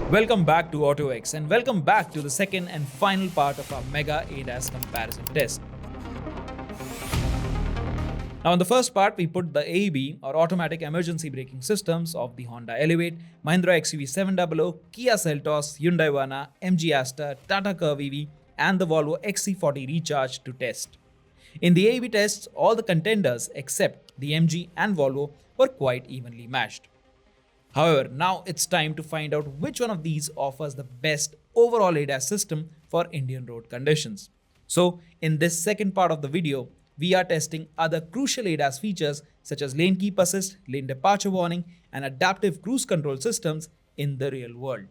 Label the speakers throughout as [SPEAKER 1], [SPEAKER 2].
[SPEAKER 1] Welcome back to AutoX and welcome back to the second and final part of our mega ADAS comparison test. Now in the first part, we put the AEB or automatic emergency braking systems of the Honda Elevate, Mahindra XUV700, Kia Seltos, Hyundai Verna, MG Astor, Tata Curvv EV and the Volvo XC40 Recharge to test. In the AEB tests, all the contenders except the MG and Volvo were quite evenly matched. However, now it's time to find out which one of these offers the best overall ADAS system for Indian road conditions. So, in this second part of the video, we are testing other crucial ADAS features such as lane keep assist, lane departure warning, and adaptive cruise control systems in the real world.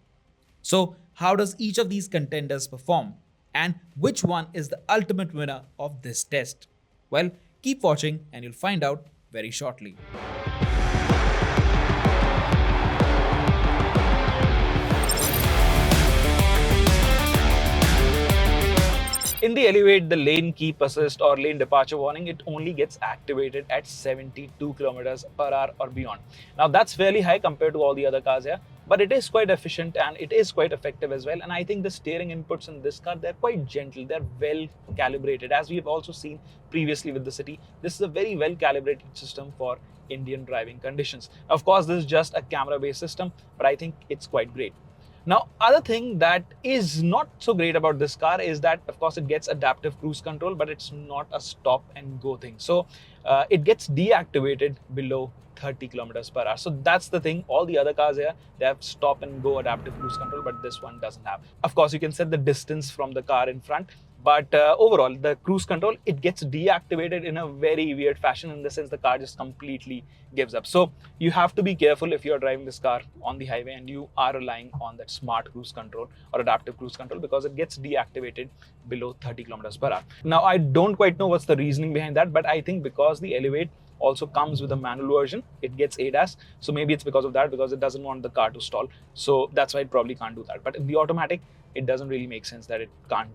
[SPEAKER 1] So, how does each of these contenders perform? And which one is the ultimate winner of this test? Well, keep watching and you'll find out very shortly. In the Elevate, the lane keep assist or lane departure warning, it only gets activated at 72 kilometers per hour or beyond. Now that's fairly high compared to all the other cars here, but it is quite efficient and it is quite effective as well. And I think the steering inputs in this car, they're quite gentle, they're well calibrated. As we've also seen previously with the City, this is a very well calibrated system for Indian driving conditions. Of course, this is just a camera-based system, but I think it's quite great. Now, other thing that is not so great about this car is that, of course, it gets adaptive cruise control, but it's not a stop and go thing. So it gets deactivated below 30 kilometers per hour. So that's the thing. All the other cars here, they have stop and go adaptive cruise control, but this one doesn't have. Of course, you can set the distance from the car in front. But overall, the cruise control, it gets deactivated in a very weird fashion, in the sense the car just completely gives up. So you have to be careful if you're driving this car on the highway and you are relying on that smart cruise control or adaptive cruise control, because it gets deactivated below 30 kilometers per hour. Now, I don't quite know what's the reasoning behind that, but I think because the Elevate also comes with a manual version, it gets ADAS. So maybe it's because of that, because it doesn't want the car to stall. So that's why it probably can't do that. But in the automatic, it doesn't really make sense that it can't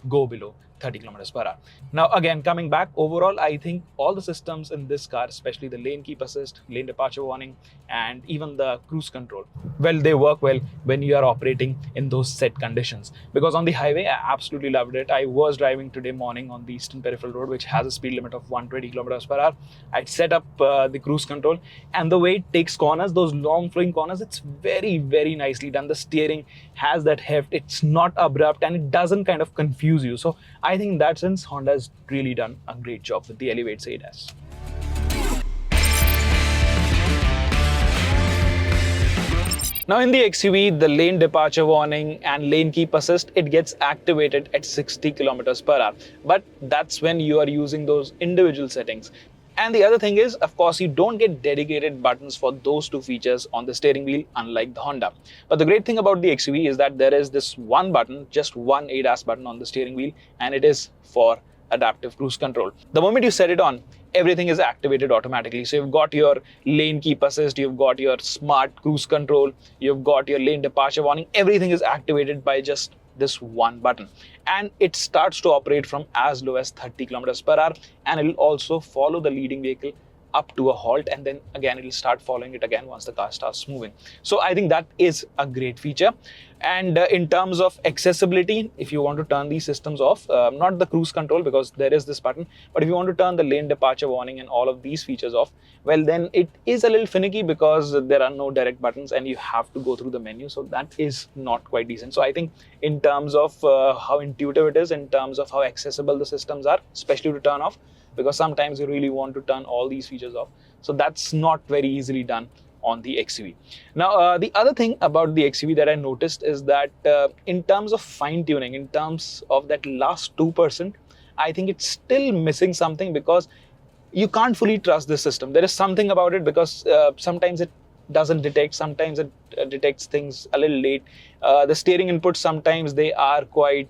[SPEAKER 1] go below 30 kilometers per hour. Now, again, coming back, overall, I think all the systems in this car, especially the lane keep assist, lane departure warning, and even the cruise control, well, they work well when you are operating in those set conditions. Because on the highway, I absolutely loved it. I was driving today morning on the Eastern Peripheral Road, which has a speed limit of 120 kilometers per hour. I set up the cruise control, and the way it takes corners, those long flowing corners, it's very, very nicely done. The steering has that heft. It's not abrupt and it doesn't kind of confuse you. So I think in that sense, Honda has really done a great job with the Elevate's ADAS. Now in the XUV, the lane departure warning and lane keep assist, it gets activated at 60 kilometers per hour. But that's when you are using those individual settings. And the other thing is, of course, you don't get dedicated buttons for those two features on the steering wheel, unlike the Honda. But the great thing about the XUV is that there is this one button, just one ADAS button on the steering wheel, and it is for adaptive cruise control. The moment you set it on, everything is activated automatically. So you've got your lane keep assist, you've got your smart cruise control, you've got your lane departure warning. Everything is activated by just this one button, and it starts to operate from as low as 30 kilometers per hour, and it will also follow the leading vehicle up to a halt, and then again it will start following it again once the car starts moving. So I think that is a great feature. And in terms of accessibility, if you want to turn these systems off, not the cruise control because there is this button, but if you want to turn the lane departure warning and all of these features off, well, then it is a little finicky because there are no direct buttons and you have to go through the menu. So that is not quite decent. So I think in terms of how intuitive it is, in terms of how accessible the systems are, especially to turn off, because sometimes you really want to turn all these features off. So that's not very easily done on the XUV. Now, the other thing about the XUV that I noticed is that in terms of fine tuning, in terms of that last 2%, I think it's still missing something, because you can't fully trust this system. There is something about it, because sometimes it doesn't detect, sometimes it detects things a little late. The steering inputs, sometimes they are quite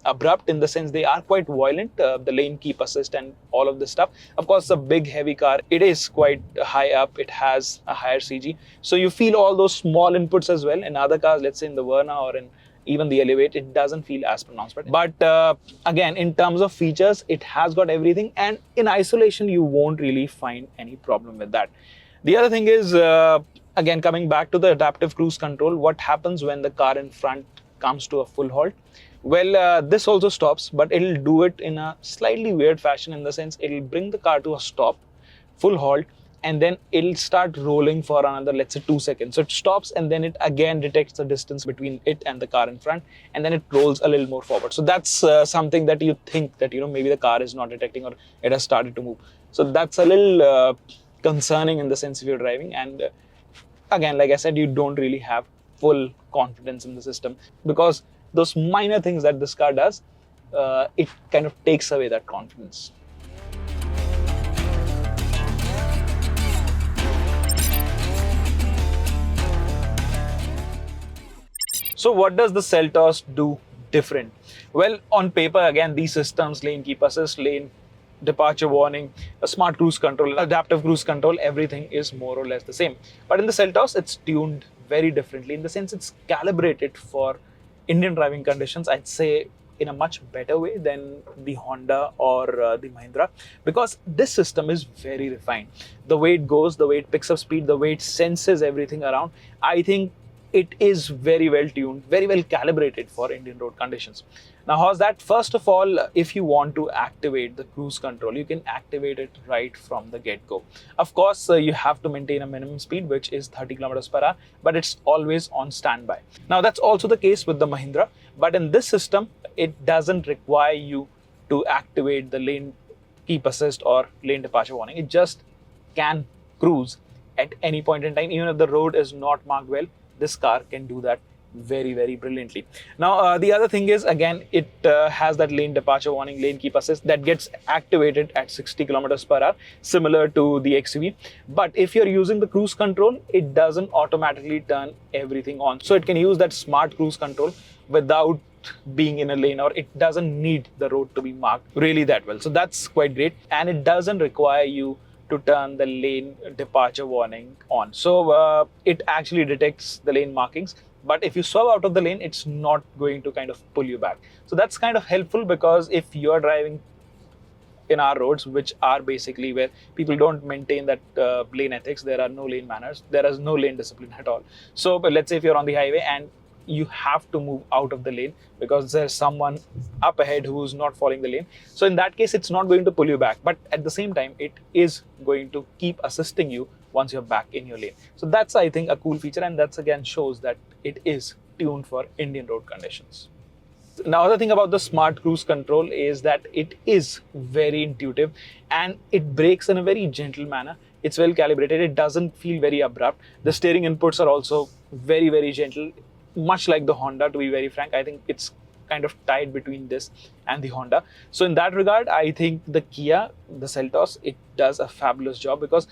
[SPEAKER 1] abrupt, in the sense they are quite violent, the lane keep assist and all of this stuff. Of course, it's a big heavy car, it is quite high up, it has a higher CG, so you feel all those small inputs as well. In other cars, let's say in the Verna or in even the Elevate, it doesn't feel as pronounced. But again, in terms of features, it has got everything, and in isolation you won't really find any problem with that. The other thing is, Again, coming back to the adaptive cruise control, what happens when the car in front comes to a full halt? Well, this also stops, but it'll do it in a slightly weird fashion, in the sense it'll bring the car to a stop, full halt, and then it'll start rolling for another, let's say, 2 seconds. So it stops, and then it again detects the distance between it and the car in front, and then it rolls a little more forward. So that's something that you think that, maybe the car is not detecting, or it has started to move. So that's a little concerning in the sense if you're driving. And again, like I said, you don't really have full confidence in the system, because those minor things that this car does, it kind of takes away that confidence. So what does the Seltos do different? Well, on paper, again, these systems, lane keep assist, lane departure warning, a smart cruise control, adaptive cruise control, everything is more or less the same. But in the Seltos, it's tuned very differently, in the sense it's calibrated for Indian driving conditions, I'd say, in a much better way than the Honda or the Mahindra, because this system is very refined. The way it goes, the way it picks up speed, the way it senses everything around, I think it is very well tuned, very well calibrated for Indian road conditions. Now, how's that? First of all, if you want to activate the cruise control, you can activate it right from the get-go. Of course, you have to maintain a minimum speed, which is 30 kilometers per hour, but it's always on standby. Now, that's also the case with the Mahindra, but in this system, it doesn't require you to activate the lane keep assist or lane departure warning. It just can cruise at any point in time, even if the road is not marked well. This car can do that very, very brilliantly. Now, the other thing is, again, it has that lane departure warning, lane keep assist that gets activated at 60 kilometers per hour, similar to the XUV. But if you're using the cruise control, it doesn't automatically turn everything on. So it can use that smart cruise control without being in a lane, or it doesn't need the road to be marked really that well. So that's quite great. And it doesn't require you to turn the lane departure warning on. So it actually detects the lane markings, but if you swerve out of the lane, it's not going to kind of pull you back. So that's kind of helpful, because if you're driving in our roads, which are basically where people don't maintain that lane ethics, there are no lane manners, there is no lane discipline at all. So but let's say if you're on the highway and you have to move out of the lane because there's someone up ahead who's not following the lane. So in that case, it's not going to pull you back, but at the same time, it is going to keep assisting you once you're back in your lane. So that's, I think, a cool feature, and that's again shows that it is tuned for Indian road conditions. Now, other thing about the smart cruise control is that it is very intuitive and it brakes in a very gentle manner. It's well calibrated. It doesn't feel very abrupt. The steering inputs are also very, very gentle. Much like the Honda, to be very frank, I think it's kind of tied between this and the Honda. So in that regard, I think the Kia, the Seltos, it does a fabulous job, because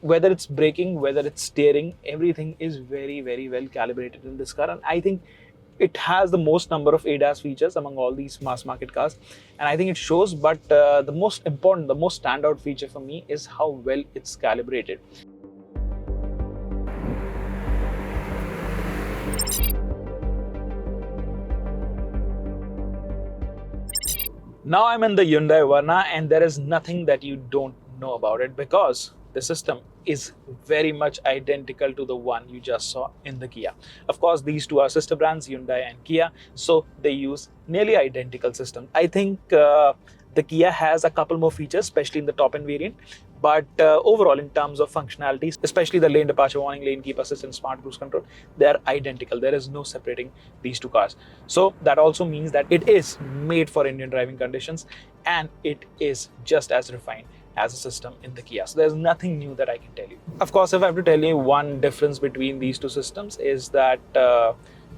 [SPEAKER 1] whether it's braking, whether it's steering, everything is very, very well calibrated in this car. And I think it has the most number of ADAS features among all these mass market cars. And I think it shows, but the most important, the most standout feature for me is how well it's calibrated. Now I'm in the Hyundai Verna, and there is nothing that you don't know about it, because the system is very much identical to the one you just saw in the Kia. Of course, these two are sister brands, Hyundai and Kia, so they use nearly identical systems. I think the Kia has a couple more features, especially in the top-end variant, but overall, in terms of functionalities, especially the lane departure warning, lane keep assist, and smart cruise control, they are identical. There is no separating these two cars. So that also means that it is made for Indian driving conditions, and it is just as refined as a system in the Kia. So there's nothing new that I can tell you. Of course, if I have to tell you one difference between these two systems, is that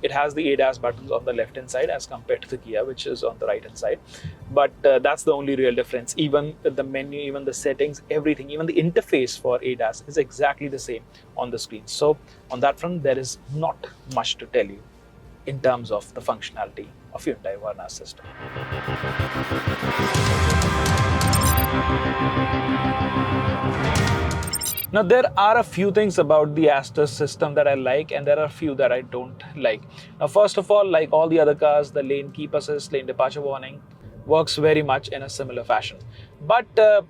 [SPEAKER 1] it has the ADAS buttons on the left hand side as compared to the Kia, which is on the right hand side. But that's the only real difference. Even the menu, even the settings, everything, even the interface for ADAS is exactly the same on the screen. So on that front, there is not much to tell you in terms of the functionality of Hyundai Verna system. Now, there are a few things about the Astor system that I like, and there are a few that I don't like. Now, first of all, like all the other cars, the lane keep assist, lane departure warning works very much in a similar fashion. But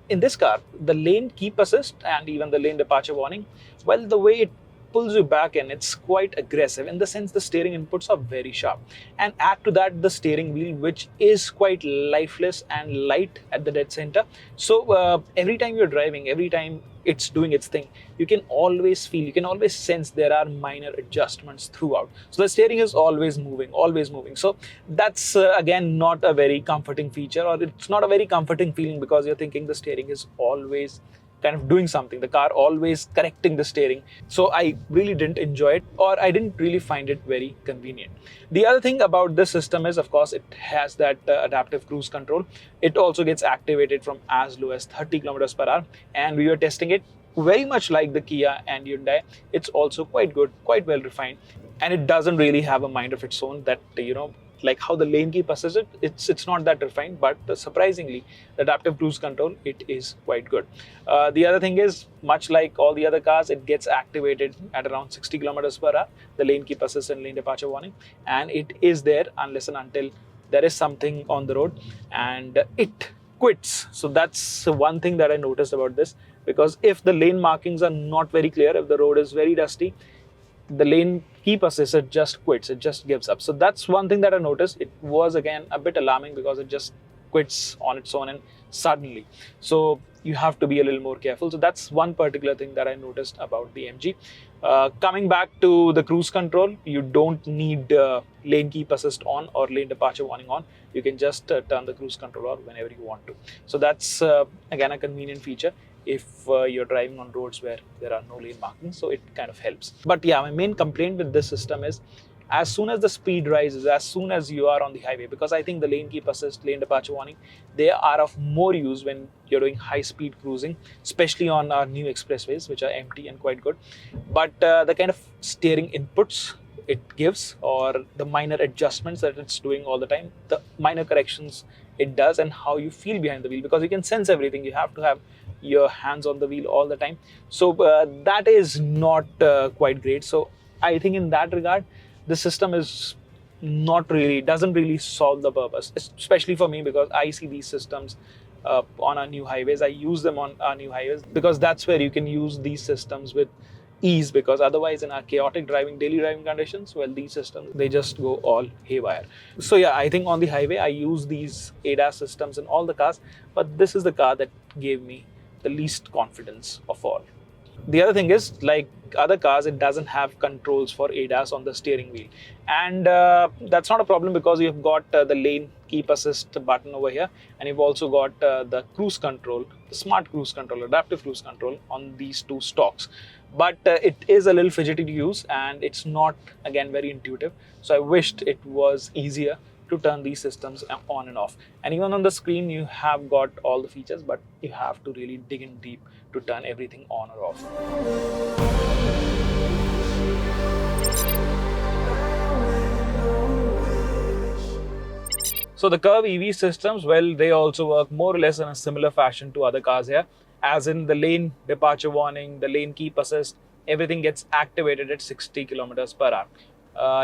[SPEAKER 1] in this car, the lane keep assist and even the lane departure warning, well, the way it pulls you back in. It's quite aggressive in the sense the steering inputs are very sharp. And add to that the steering wheel, which is quite lifeless and light at the dead center. So every time you're driving, every time it's doing its thing, you can always feel, you can always sense there are minor adjustments throughout. So the steering is always moving, always moving. So that's again not a very comforting feature, or it's not a very comforting feeling, because you're thinking the steering is always kind of doing something, the car always correcting the steering. So I really didn't enjoy it, or I didn't really find it very convenient. The other thing about this system is, of course, it has that adaptive cruise control. It also gets activated from as low as 30 kilometers per hour, and we were testing it. Very much like the Kia and Hyundai, it's also quite good, quite well refined, and it doesn't really have a mind of its own that, like how the lane keep assists it's not that refined, but surprisingly, the adaptive cruise control, it is quite good. The other thing is, much like all the other cars, it gets activated at around 60 kilometers per hour, the lane keep assist and lane departure warning, and it is there unless and until there is something on the road and it quits. So that's one thing that I noticed about this, because if the lane markings are not very clear, if the road is very dusty, the lane keep assist, it just quits, it just gives up. So that's one thing that I noticed. It was again a bit alarming because it just quits on its own and suddenly. So you have to be a little more careful. So that's one particular thing that I noticed about the MG. Coming back to the cruise control, you don't need lane keep assist on or lane departure warning on. You can just turn the cruise control on whenever you want to. So that's again a convenient feature if you're driving on roads where there are no lane markings, so it kind of helps. But yeah, my main complaint with this system is, as soon as the speed rises, as soon as you are on the highway, because I think the lane keep assist, lane departure warning, they are of more use when you're doing high speed cruising, especially on our new expressways, which are empty and quite good. But the kind of steering inputs it gives, or the minor adjustments that it's doing all the time, the minor corrections it does, and how you feel behind the wheel, because you can sense everything, you have to have your hands on the wheel all the time. So that is not quite great. So I think in that regard, the system is doesn't really solve the purpose, especially for me, because I see these systems on our new highways. I use them on our new highways because that's where you can use these systems with ease, because otherwise in our chaotic daily driving conditions, well, these systems, they just go all haywire. So yeah, I think on the highway I use these ADAS systems in all the cars, but this is the car that gave me the least confidence of all. The other thing is, like other cars, it doesn't have controls for ADAS on the steering wheel, and that's not a problem, because you've got the lane keep assist button over here, and you've also got the cruise control, the smart cruise control, adaptive cruise control on these two stalks. But it is a little fidgety to use, and it's not, again, very intuitive. So I wished it was easier to turn these systems on and off. And even on the screen, you have got all the features, but you have to really dig in deep to turn everything on or off. So the Curvv EV systems, well, they also work more or less in a similar fashion to other cars here, as in the lane departure warning, the lane keep assist, everything gets activated at 60 kilometers per hour.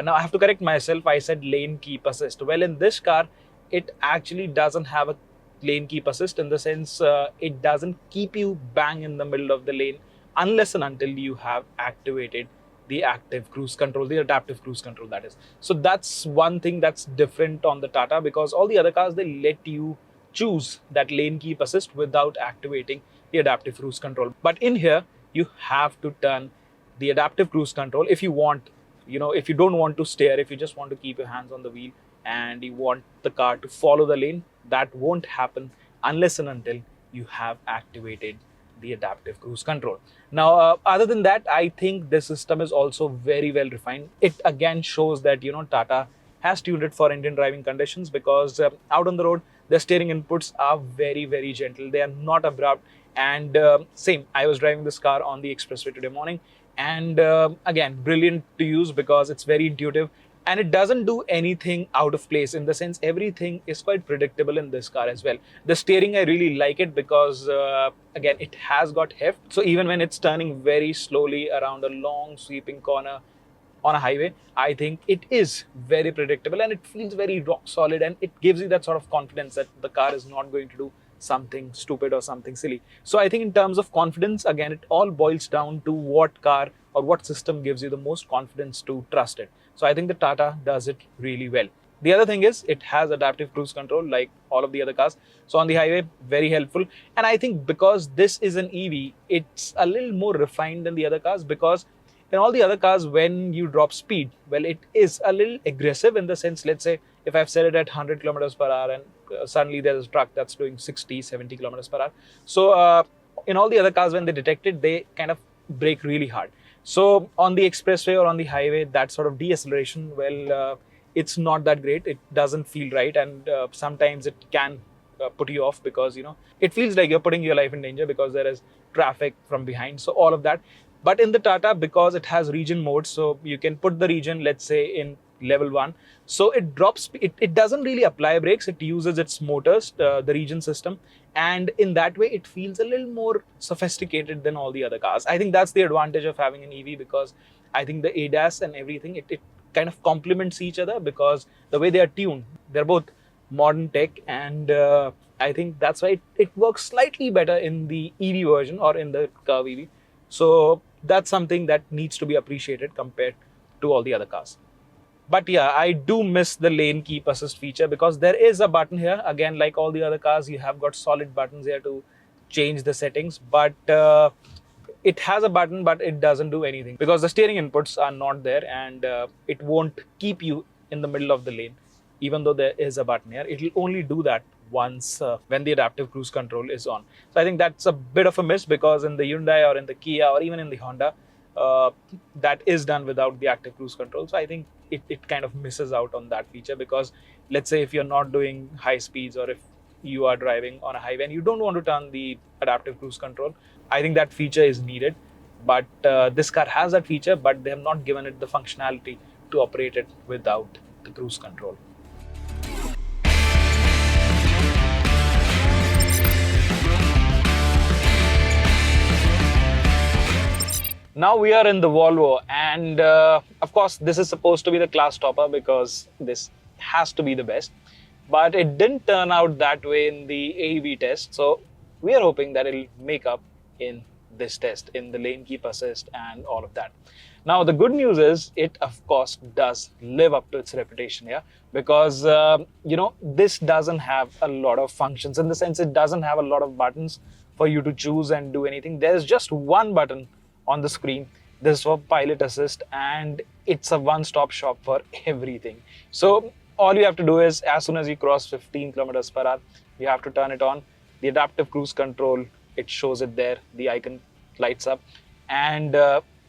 [SPEAKER 1] Now I have to correct myself, I said lane keep assist. Well, in this car, it actually doesn't have a lane keep assist, in the sense it doesn't keep you bang in the middle of the lane unless and until you have activated the active cruise control, the adaptive cruise control, that is. So that's one thing that's different on the Tata, because all the other cars, they let you choose that lane keep assist without activating the adaptive cruise control. But in here, you have to turn the adaptive cruise control if you want, if you don't want to steer, if you just want to keep your hands on the wheel and you want the car to follow the lane. That won't happen unless and until you have activated the adaptive cruise control. Now, other than that, I think this system is also very well refined. It again shows that, Tata has tuned it for Indian driving conditions, because out on the road, the steering inputs are very, very gentle. They are not abrupt. And same, I was driving this car on the expressway today morning, and again, brilliant to use because it's very intuitive. And it doesn't do anything out of place, in the sense everything is quite predictable in this car as well. The steering, I really like it because, again, it has got heft. So even when it's turning very slowly around a long sweeping corner on a highway, I think it is very predictable and it feels very rock solid, and it gives you that sort of confidence that the car is not going to do something stupid or something silly. So I think in terms of confidence, again, it all boils down to what car or what system gives you the most confidence to trust it. So I think the Tata does it really well. The other thing is it has adaptive cruise control like all of the other cars. So on the highway, very helpful. And I think because this is an EV, it's a little more refined than the other cars, because in all the other cars, when you drop speed, well, it is a little aggressive in the sense, let's say, if I've set it at 100 kilometers per hour and suddenly there's a truck that's doing 60, 70 kilometers per hour. So in all the other cars, when they detect it, they kind of brake really hard. So on the expressway or on the highway, that sort of deceleration, well, it's not that great. It doesn't feel right. And sometimes it can put you off because, it feels like you're putting your life in danger because there is traffic from behind. So all of that. But in the Tata, because it has region mode, so you can put the region, let's say, in level 1. So it drops, it doesn't really apply brakes. It uses its motors, the region system. And in that way, it feels a little more sophisticated than all the other cars. I think that's the advantage of having an EV, because I think the ADAS and everything, it kind of complements each other, because the way they are tuned, they're both modern tech. And I think that's why it works slightly better in the EV version or in the Curvv EV. So that's something that needs to be appreciated compared to all the other cars. But yeah, I do miss the lane keep assist feature, because there is a button here. Again, like all the other cars, you have got solid buttons here to change the settings. But it has a button, but it doesn't do anything because the steering inputs are not there, and it won't keep you in the middle of the lane. Even though there is a button here, it will only do that once when the adaptive cruise control is on. So I think that's a bit of a miss, because in the Hyundai or in the Kia or even in the Honda, that is done without the active cruise control. So I think it kind of misses out on that feature, because let's say if you're not doing high speeds, or if you are driving on a highway and you don't want to turn the adaptive cruise control, I think that feature is needed. But this car has that feature, but they have not given it the functionality to operate it without the cruise control. Now we are in the Volvo, and of course this is supposed to be the class topper, because this has to be the best. But it didn't turn out that way in the AEV test, so we are hoping that it'll make up in this test, in the lane keep assist and all of that. Now the good news is it of course does live up to its reputation here, because this doesn't have a lot of functions, in the sense it doesn't have a lot of buttons for you to choose and do anything. There's just one button on the screen. This is for pilot assist, and it's a one-stop shop for everything. So all you have to do is, as soon as you cross 15 kilometers per hour, you have to turn it on. The adaptive cruise control, it shows it there, the icon lights up, and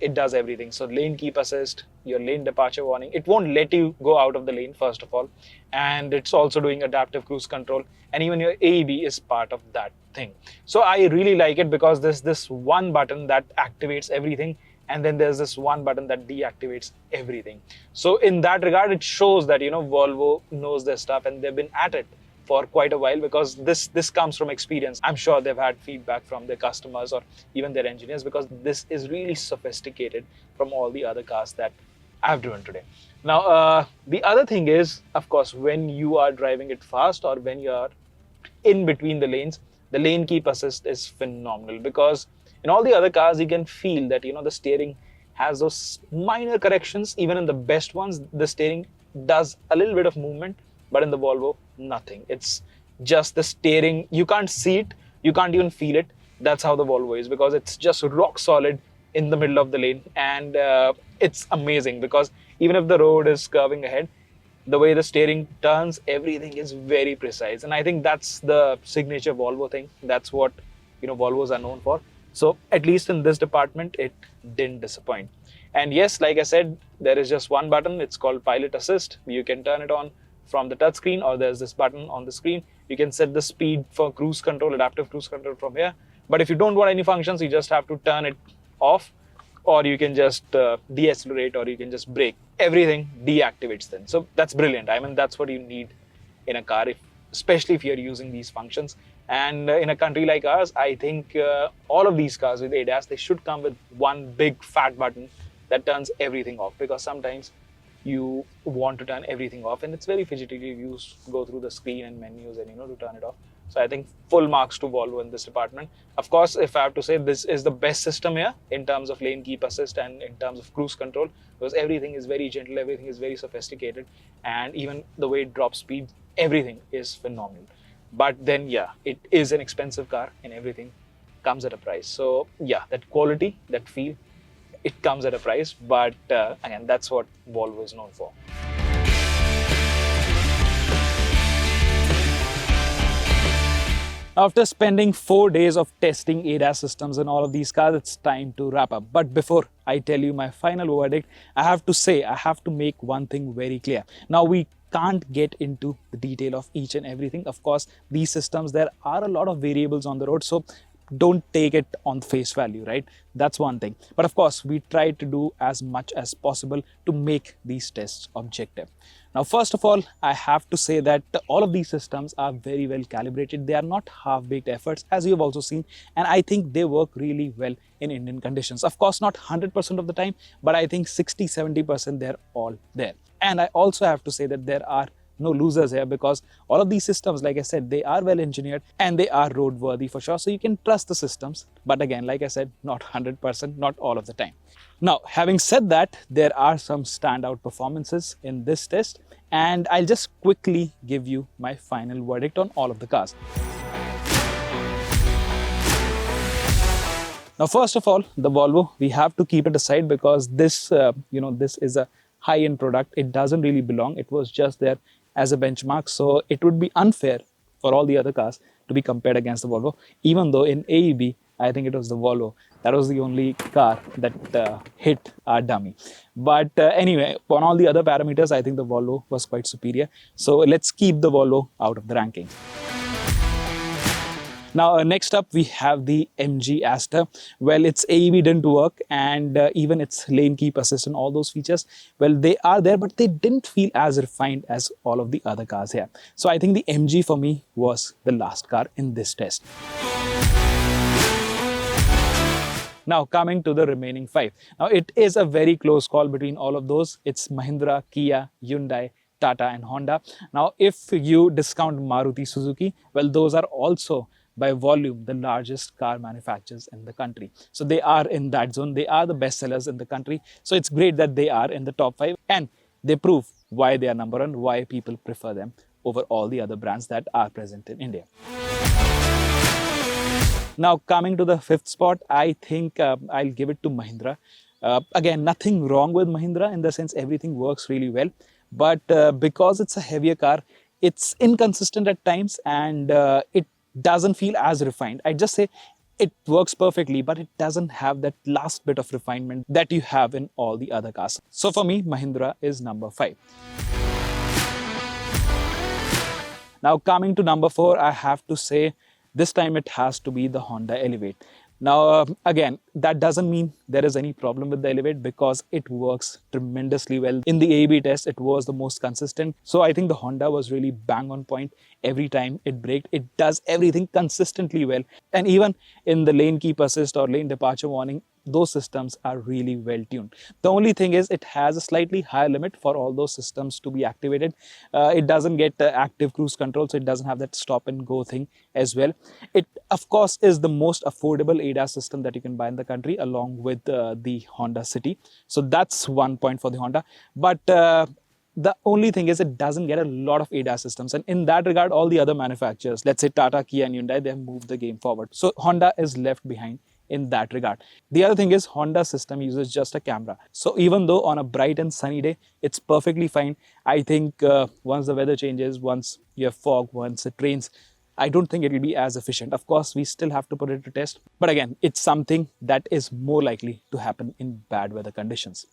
[SPEAKER 1] it does everything. So lane keep assist, your lane departure warning, it won't let you go out of the lane, first of all, and it's also doing adaptive cruise control, and even your AEB is part of that thing. So I really like it, because there's this one button that activates everything, and then there's this one button that deactivates everything. So in that regard, it shows that Volvo knows their stuff, and they've been at it for quite a while, because this comes from experience. I'm sure they've had feedback from their customers or even their engineers, because this is really sophisticated from all the other cars that I've driven today. Now, the other thing is, of course, when you are driving it fast or when you are in between the lanes, the lane keep assist is phenomenal, because in all the other cars, you can feel that, the steering has those minor corrections. Even in the best ones, the steering does a little bit of movement, but in the Volvo, nothing. It's just the steering. You can't see it. You can't even feel it. That's how the Volvo is, because it's just rock solid in the middle of the lane. And it's amazing, because even if the road is curving ahead, the way the steering turns, everything is very precise. And I think that's the signature Volvo thing. That's what Volvos are known for. So at least in this department, it didn't disappoint. And yes, like I said, there is just one button. It's called Pilot Assist. You can turn it on from the touchscreen, or there's this button on the screen. You can set the speed for cruise control, adaptive cruise control from here. But if you don't want any functions, you just have to turn it off, or you can just deaccelerate, or you can just brake. Everything deactivates then. So that's brilliant. I mean, that's what you need in a car, especially if you're using these functions. And in a country like ours, I think all of these cars with ADAS, they should come with one big fat button that turns everything off, because sometimes you want to turn everything off and it's very fidgety. You go through the screen and menus and to turn it off. So I think full marks to Volvo in this department. Of course, if I have to say, this is the best system here in terms of lane keep assist and in terms of cruise control, because everything is very gentle, everything is very sophisticated, and even the way it drops speed, everything is phenomenal. But then, yeah, it is an expensive car and everything comes at a price. So yeah, that quality, that feel, it comes at a price. But again, that's what Volvo is known for. After spending 4 days of testing ADAS systems in all of these cars, it's time to wrap up. But before I tell you my final verdict, I have to make one thing very clear. Now, we can't get into the detail of each and everything. Of course, these systems, there are a lot of variables on the road, so don't take it on face value, right? That's one thing. But of course, we try to do as much as possible to make these tests objective. Now, first of all, I have to say that all of these systems are very well calibrated. They are not half-baked efforts, as you have also seen, and I think they work really well in Indian conditions. Of course, not 100% of the time, but I think 60-70% they're all there. And I also have to say that there are no losers here, because all of these systems, like I said, they are well engineered and they are roadworthy for sure. So you can trust the systems. But again, like I said, not 100%, not all of the time. Now, having said that, there are some standout performances in this test, and I'll just quickly give you my final verdict on all of the cars. Now, first of all, the Volvo, we have to keep it aside because this, this is a high-end product. It doesn't really belong. It was just there as a benchmark. So it would be unfair for all the other cars to be compared against the Volvo, even though in AEB, I think it was the Volvo. That was the only car that hit our dummy. But anyway, on all the other parameters, I think the Volvo was quite superior. So let's keep the Volvo out of the ranking. Now, next up, we have the MG Astor. Well, its AEB didn't work, and even its lane keep assist and all those features, well, they are there, but they didn't feel as refined as all of the other cars here. So I think the MG for me was the last car in this test. Now, coming to the remaining 5. Now, it is a very close call between all of those. It's Mahindra, Kia, Hyundai, Tata and Honda. Now, if you discount Maruti Suzuki, well, those are also by volume the largest car manufacturers in the country. So they are in that zone. They are the best sellers in the country. So it's great that they are in the top 5, and they prove why they are number one, why people prefer them over all the other brands that are present in India. Now, coming to the 5th spot, I think I'll give it to Mahindra. Again, nothing wrong with Mahindra in the sense everything works really well. But because it's a heavier car, it's inconsistent at times, and it doesn't feel as refined. I just say it works perfectly, but it doesn't have that last bit of refinement that you have in all the other cars. So for me, Mahindra is number 5. Now, coming to number 4, I have to say this time it has to be the Honda Elevate. Now, again, that doesn't mean there is any problem with the Elevate because it works tremendously well. In the AEB test, it was the most consistent. So I think the Honda was really bang on point every time it braked. It does everything consistently well. And even in the lane keep assist or lane departure warning, those systems are really well tuned. The only thing is it has a slightly higher limit for all those systems to be activated. It doesn't get active cruise control, so it doesn't have that stop and go thing as well. It, of course, is the most affordable ADAS system that you can buy in the country, along with the Honda City. So that's one point for the Honda. But the only thing is it doesn't get a lot of ADAS systems. And in that regard, all the other manufacturers, let's say Tata, Kia and Hyundai, they have moved the game forward. So Honda is left behind in that regard. The other thing is Honda system uses just a camera. So even though on a bright and sunny day, it's perfectly fine. I think once the weather changes, once you have fog, once it rains, I don't think it will be as efficient. Of course, we still have to put it to test. But again, it's something that is more likely to happen in bad weather conditions.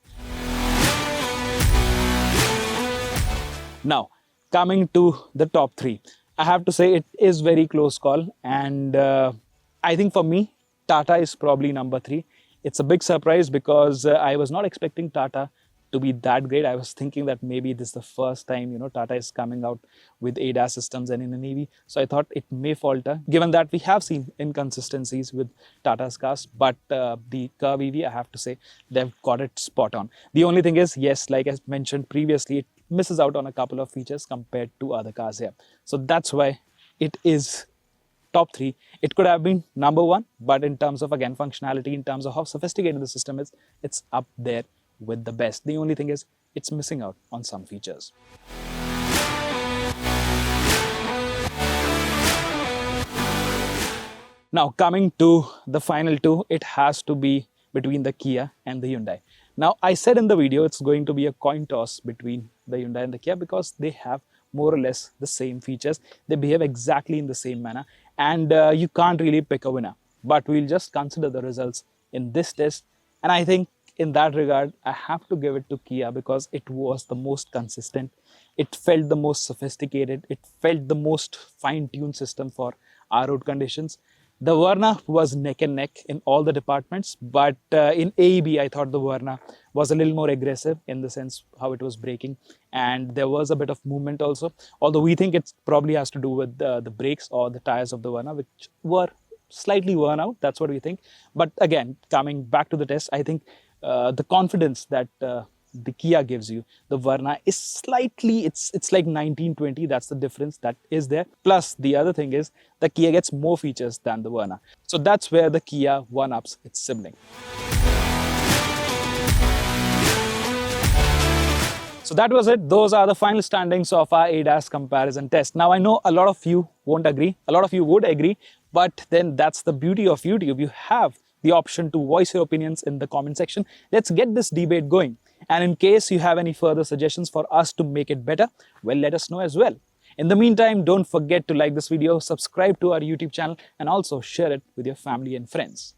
[SPEAKER 1] Now, coming to the top 3, I have to say it is very close call. And I think for me, Tata is probably number 3. It's a big surprise because I was not expecting Tata to be that great. I was thinking that maybe this is the first time, Tata is coming out with ADAS systems and in an EV. So I thought it may falter, given that we have seen inconsistencies with Tata's cars. But the Curvv EV, I have to say, they've got it spot on. The only thing is, yes, like I mentioned previously, it misses out on a couple of features compared to other cars here. So that's why it is top 3. It could have been number 1, but in terms of, again, functionality, in terms of how sophisticated the system is, it's up there with the best. The only thing is it's missing out on some features. Now, coming to the final two, it has to be between the Kia and the Hyundai. Now, I said in the video it's going to be a coin toss between the Hyundai and the Kia because they have more or less the same features. They behave exactly in the same manner, and you can't really pick a winner. But we'll just consider the results in this test, and I think in that regard, I have to give it to Kia because it was the most consistent. It felt the most sophisticated. It felt the most fine-tuned system for our road conditions. The Verna was neck and neck in all the departments, but in AEB, I thought the Verna was a little more aggressive in the sense how it was braking, and there was a bit of movement also. Although we think it probably has to do with the brakes or the tires of the Verna, which were slightly worn out. That's what we think. But again, coming back to the test, I think the confidence that the Kia gives you, the Verna is slightly, it's like 1920. That's the difference that is there. Plus, the other thing is the Kia gets more features than the Verna. So that's where the Kia one-ups its sibling. So that was it. Those are the final standings of our ADAS comparison test. Now, I know a lot of you won't agree. A lot of you would agree. But then that's the beauty of YouTube. You have the option to voice your opinions in the comment section. Let's get this debate going. And in case you have any further suggestions for us to make it better, well, let us know as well. In the meantime, don't forget to like this video, subscribe to our YouTube channel, and also share it with your family and friends.